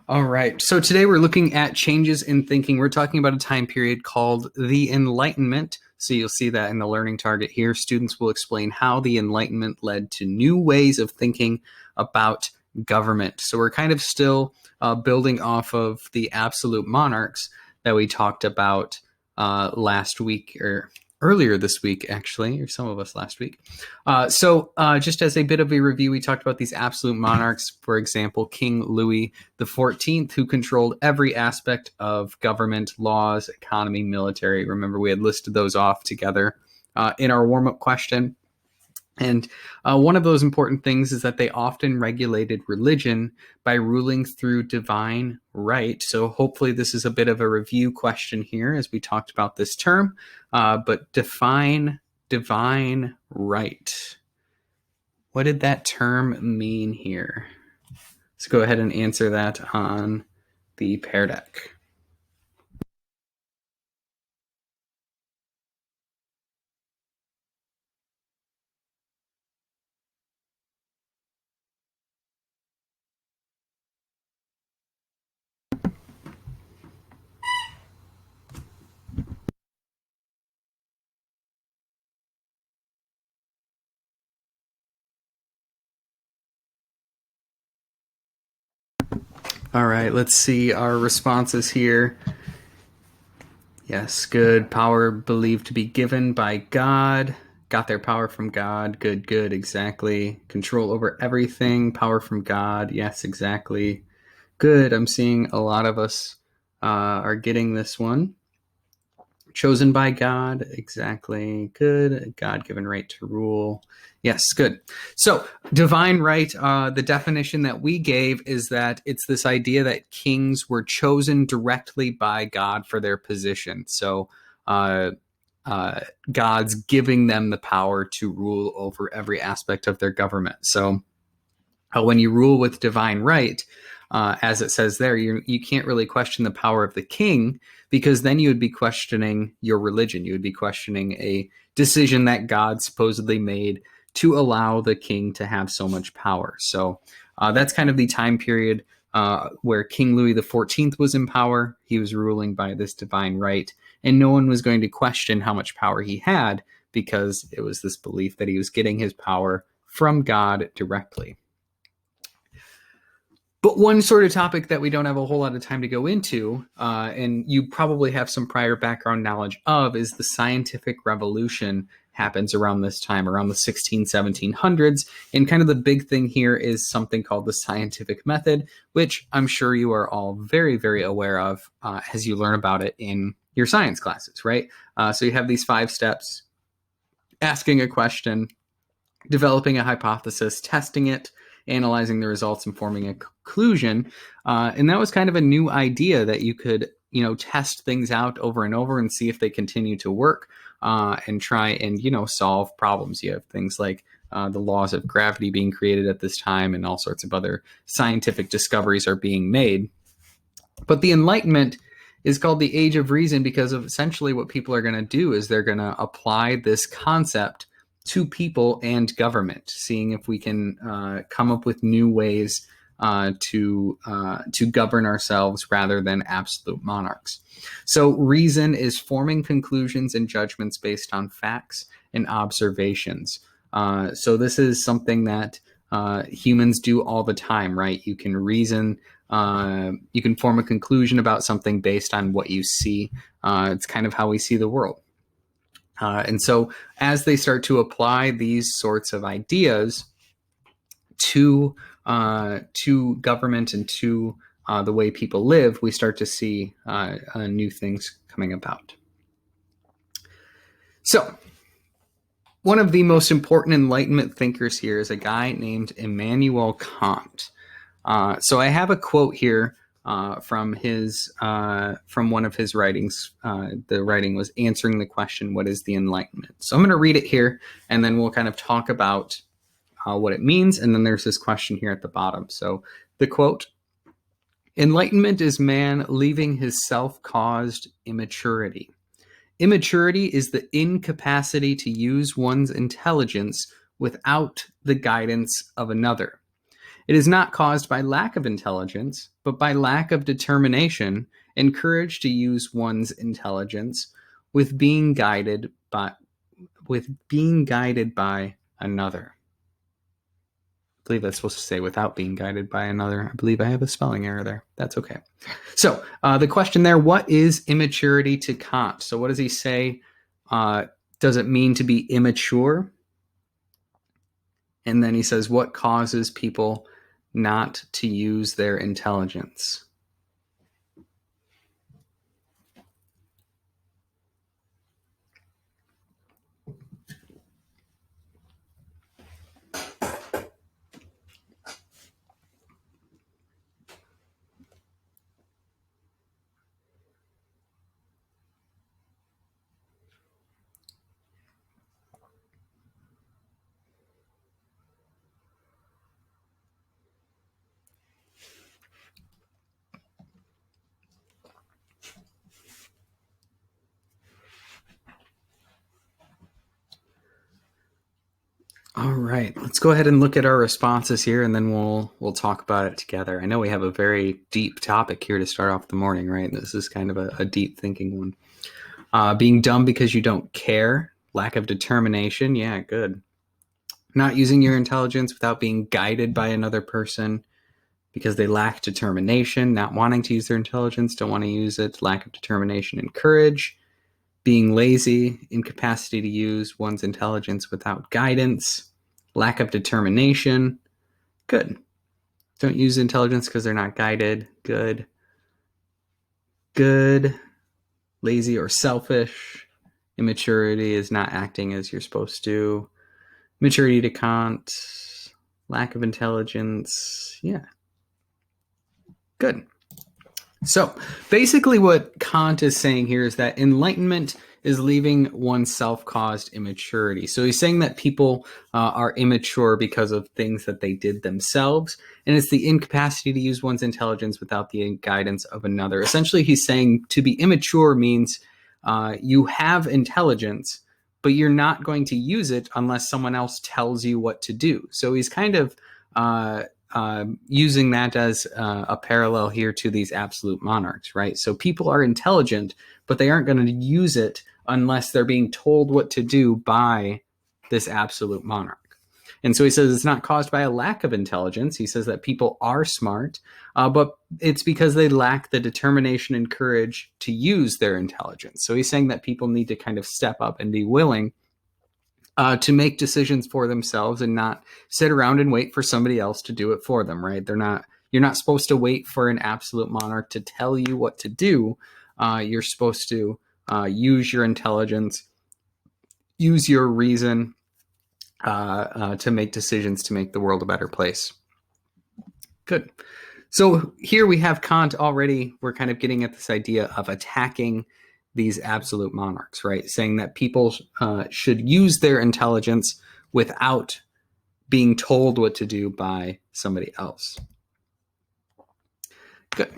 All right. So today we're looking at changes in thinking. We're talking about a time period called the Enlightenment. So you'll see that in the learning target here. Students will explain how the Enlightenment led to new ways of thinking about government. So we're kind of still building off of the absolute monarchs that we talked about last week, or earlier this week, actually, or some of us last week. So just as a bit of a review, we talked about these absolute monarchs, for example, King Louis the 14th, who controlled every aspect of government, laws, economy, military. Remember, we had listed those off together in our warm-up question. And one of those important things is that they often regulated religion by ruling through divine right. So hopefully this is a bit of a review question here as we talked about this term. But define divine right. What did that term mean here? Let's go ahead and answer that on the Pear Deck. All right, let's see our responses here. Yes, good. Power believed to be given by God. Got their power from God. Good, good, exactly. Control over everything. Power from God. Yes, exactly. Good. I'm seeing a lot of us are getting this one. Chosen by God. Exactly. Good. God-given right to rule. Yes, good. So divine right, the definition that we gave is that it's this idea that kings were chosen directly by God for their position. So God's giving them the power to rule over every aspect of their government. So when you rule with divine right, as it says there, you can't really question the power of the king, because then you would be questioning your religion. You would be questioning a decision that God supposedly made to allow the king to have so much power. So that's kind of the time period where King Louis XIV was in power. He was ruling by this divine right, and no one was going to question how much power he had, because it was this belief that he was getting his power from God directly. But one sort of topic that we don't have a whole lot of time to go into, and you probably have some prior background knowledge of, is the scientific revolution happens around this time, around the 1700s. And kind of the big thing here is something called the scientific method, which I'm sure you are all very, very aware of as you learn about it in your science classes, right? So you have these 5 steps: asking a question, developing a hypothesis, testing it, analyzing the results, and forming a conclusion. And that was kind of a new idea, that you could, test things out over and over and see if they continue to work, and try and, solve problems. You have things like the laws of gravity being created at this time, and all sorts of other scientific discoveries are being made. But the Enlightenment is called the Age of Reason because of essentially what people are going to do is they're going to apply this concept to people and government, seeing if we can come up with new ways to govern ourselves rather than absolute monarchs. So reason is forming conclusions and judgments based on facts and observations. So this is something that humans do all the time, right? You can reason, you can form a conclusion about something based on what you see. It's kind of how we see the world. And so as they start to apply these sorts of ideas to government and to the way people live, we start to see new things coming about. So one of the most important Enlightenment thinkers here is a guy named Immanuel Kant. So I have a quote here from one of his writings. The writing was answering the question, "What is the Enlightenment?" So I'm going to read it here, and then we'll kind of talk about what it means. And then there's this question here at the bottom. So the quote: "Enlightenment is man leaving his self-caused immaturity. Immaturity is the incapacity to use one's intelligence without the guidance of another. It is not caused by lack of intelligence, but by lack of determination and courage to use one's intelligence with being guided by another. I believe that's supposed to say without being guided by another. I believe I have a spelling error there. That's okay. So the question there, what is immaturity to Kant? So what does he say? Does it mean to be immature? And then he says, what causes people not to use their intelligence? All right, let's go ahead and look at our responses here, and then we'll talk about it together. I know we have a very deep topic here to start off the morning, right? This is kind of a deep thinking one. Being dumb because you don't care, lack of determination, yeah, good. Not using your intelligence without being guided by another person because they lack determination, not wanting to use their intelligence, don't want to use it, lack of determination and courage. Being lazy, incapacity to use one's intelligence without guidance, lack of determination, good. Don't use intelligence because they're not guided, good. Good. Lazy or selfish, immaturity is not acting as you're supposed to. Maturity to Kant, lack of intelligence, yeah. Good. So basically what Kant is saying here is that enlightenment is leaving one's self-caused immaturity. So he's saying that people are immature because of things that they did themselves, and it's the incapacity to use one's intelligence without the guidance of another. Essentially, he's saying to be immature means you have intelligence, but you're not going to use it unless someone else tells you what to do. So he's kind of using that as a parallel here to these absolute monarchs, right? So people are intelligent, but they aren't going to use it unless they're being told what to do by this absolute monarch. And so he says it's not caused by a lack of intelligence. He says that people are smart, but it's because they lack the determination and courage to use their intelligence. So he's saying that people need to kind of step up and be willing to make decisions for themselves and not sit around and wait for somebody else to do it for them, right? You're not supposed to wait for an absolute monarch to tell you what to do. You're supposed to use your intelligence, use your reason to make decisions to make the world a better place. Good. So here we have Kant already. We're kind of getting at this idea of attacking these absolute monarchs, right? Saying that people should use their intelligence without being told what to do by somebody else. Good.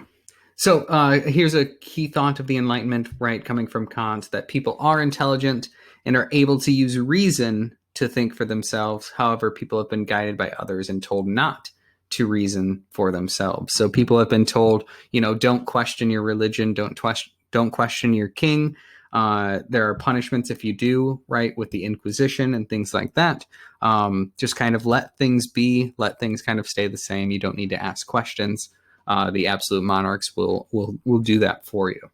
So here's a key thought of the Enlightenment, right, coming from Kant, that people are intelligent and are able to use reason to think for themselves. However, people have been guided by others and told not to reason for themselves. So people have been told, don't question your religion, don't question your king. There are punishments if you do, right, with the Inquisition and things like that. Just kind of let things be, let things kind of stay the same. You don't need to ask questions. The absolute monarchs will do that for you.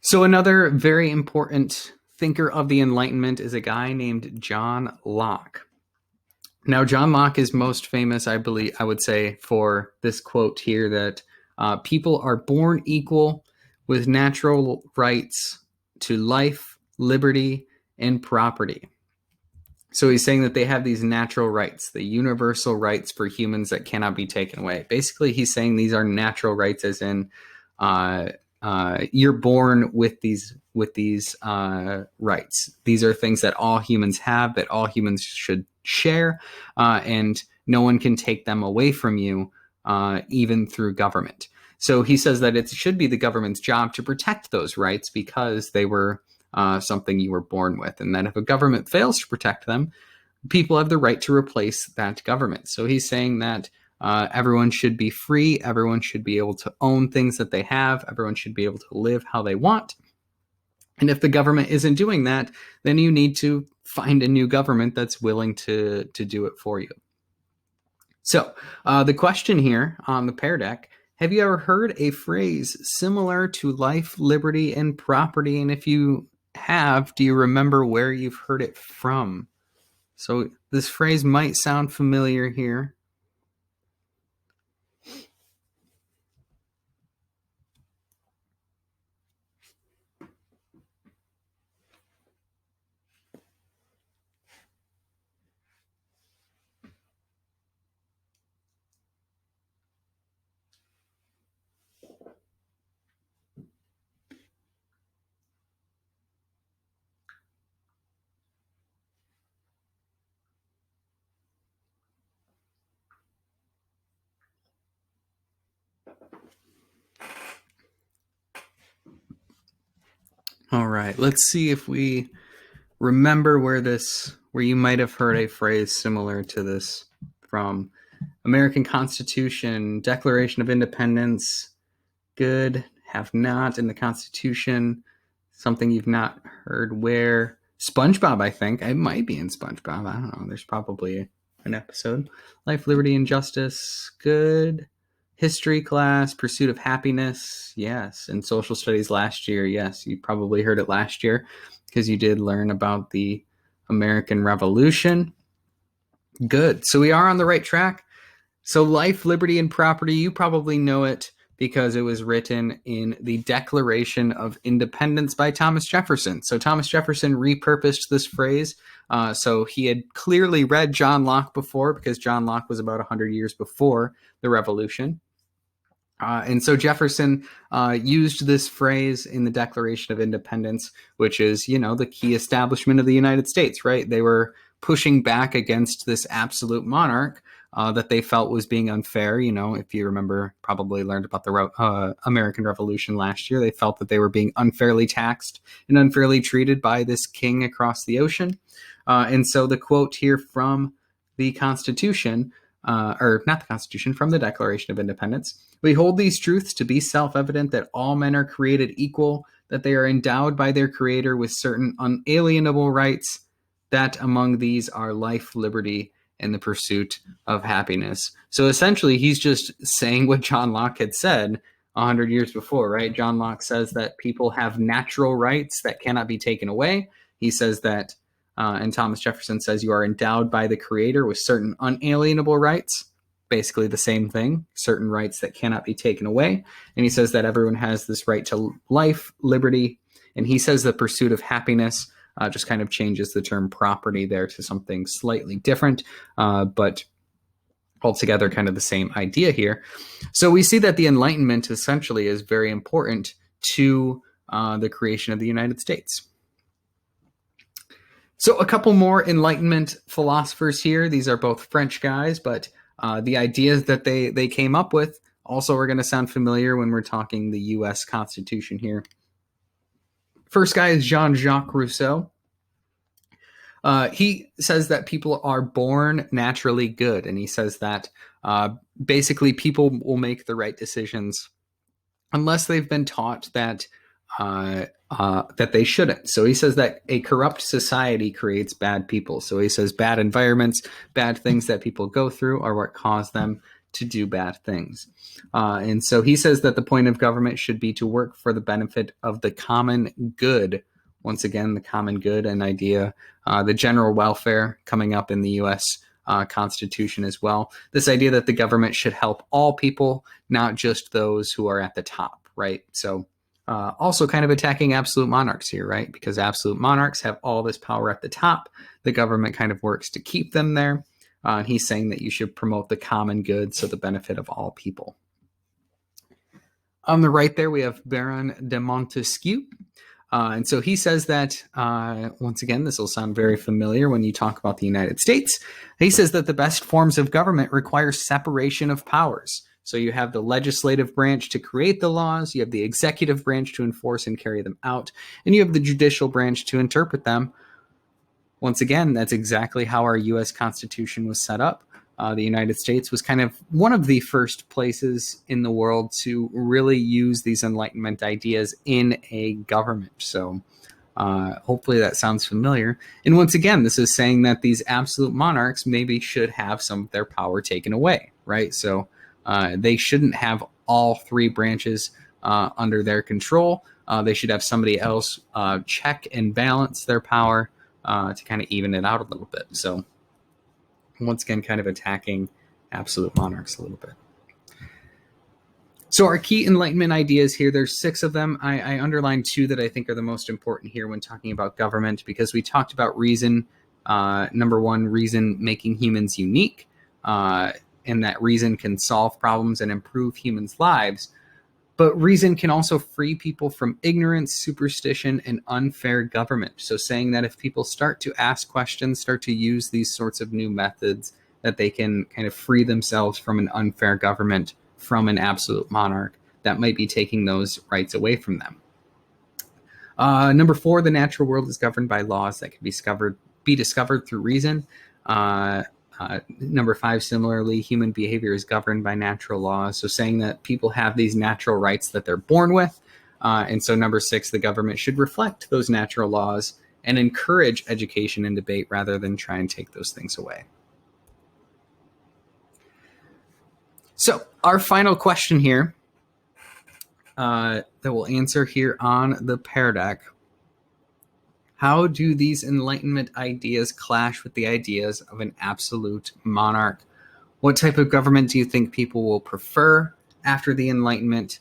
So another very important thinker of the Enlightenment is a guy named John Locke. Now, John Locke is most famous, I would say, for this quote here that people are born equal with natural rights to life, liberty, and property. So he's saying that they have these natural rights, the universal rights for humans that cannot be taken away. Basically, he's saying these are natural rights, as in you're born with these rights. These are things that all humans have, that all humans should share, and no one can take them away from you, even through government. So he says that it should be the government's job to protect those rights because they were something you were born with, and that if a government fails to protect them, people have the right to replace that government. So he's saying that everyone should be free, everyone should be able to own things that they have, everyone should be able to live how they want. And if the government isn't doing that, then you need to find a new government that's willing to do it for you. So the question here on the Pear Deck, have you ever heard a phrase similar to life, liberty, and property? And if you have, do you remember where you've heard it from? So this phrase might sound familiar here. All right, let's see if we remember where you might have heard a phrase similar to this from. American Constitution, Declaration of Independence, good, have not in the Constitution, something you've not heard where. SpongeBob, I think. I might be in SpongeBob. I don't know. There's probably an episode. Life, Liberty, and Justice, good. History class, Pursuit of Happiness, yes. And Social Studies last year, yes. You probably heard it last year because you did learn about the American Revolution. Good. So we are on the right track. So life, liberty, and property, you probably know it because it was written in the Declaration of Independence by Thomas Jefferson. So Thomas Jefferson repurposed this phrase. So he had clearly read John Locke before because John Locke was about 100 years before the Revolution. And so Jefferson used this phrase in the Declaration of Independence, which is, the key establishment of the United States, right? They were pushing back against this absolute monarch that they felt was being unfair. If you remember, probably learned about the American Revolution last year, they felt that they were being unfairly taxed and unfairly treated by this king across the ocean. And so the quote here from the Constitution, or not the Constitution, from the Declaration of Independence, we hold these truths to be self-evident that all men are created equal, that they are endowed by their Creator with certain unalienable rights, that among these are life, liberty, and the pursuit of happiness. So essentially, he's just saying what John Locke had said 100 years before, right? John Locke says that people have natural rights that cannot be taken away. He says that, and Thomas Jefferson says, you are endowed by the Creator with certain unalienable rights. Basically the same thing, certain rights that cannot be taken away. And he says that everyone has this right to life, liberty, and he says the pursuit of happiness. Just kind of changes the term property there to something slightly different, but altogether kind of the same idea here. So we see that the Enlightenment essentially is very important to the creation of the United States. So a couple more Enlightenment philosophers here. These are both French guys, but the ideas that they came up with also are going to sound familiar when we're talking the U.S. Constitution here. First guy is Jean-Jacques Rousseau. He says that people are born naturally good, and he says that basically people will make the right decisions unless they've been taught that that they shouldn't. So he says that a corrupt society creates bad people. So he says bad environments, bad things that people go through are what cause them to do bad things. And so he says that the point of government should be to work for the benefit of the common good. Once again, the common good, an idea, the general welfare coming up in the U.S. Constitution as well. This idea that the government should help all people, not just those who are at the top, right? So also kind of attacking absolute monarchs here, right? Because absolute monarchs have all this power at the top. The government kind of works to keep them there. And he's saying that you should promote the common good, so the benefit of all people. On the right there, we have Baron de Montesquieu. And so he says that, once again, this will sound very familiar when you talk about the United States. He says that the best forms of government require separation of powers. So you have the legislative branch to create the laws, you have the executive branch to enforce and carry them out, and you have the judicial branch to interpret them. Once again, that's exactly how our U.S. Constitution was set up. The United States was kind of one of the first places in the world to really use these Enlightenment ideas in a government. So hopefully that sounds familiar. And once again, this is saying that these absolute monarchs maybe should have some of their power taken away, right? So they shouldn't have all three branches under their control. They should have somebody else check and balance their power to kind of even it out a little bit. So once again, kind of attacking absolute monarchs a little bit. So our key Enlightenment ideas here, there's 6 of them. I underlined 2 that I think are the most important here when talking about government, because we talked about reason. Number 1, reason making humans unique, and that reason can solve problems and improve humans' lives. But reason can also free people from ignorance, superstition, and unfair government. So saying that if people start to ask questions, start to use these sorts of new methods, that they can kind of free themselves from an unfair government, from an absolute monarch that might be taking those rights away from them. Number 4, the natural world is governed by laws that can be discovered through reason. Number 5, similarly, human behavior is governed by natural laws. So saying that people have these natural rights that they're born with. And so number 6, the government should reflect those natural laws and encourage education and debate rather than try and take those things away. So our final question here that we'll answer here on the Pear Deck. How do these Enlightenment ideas clash with the ideas of an absolute monarch? What type of government do you think people will prefer after the Enlightenment?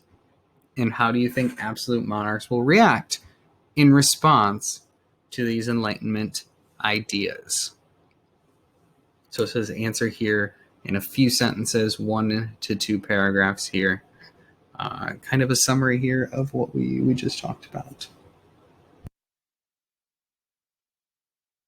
And how do you think absolute monarchs will react in response to these Enlightenment ideas? So it says answer here in a few sentences, 1 to 2 paragraphs here. Kind of a summary here of what we just talked about.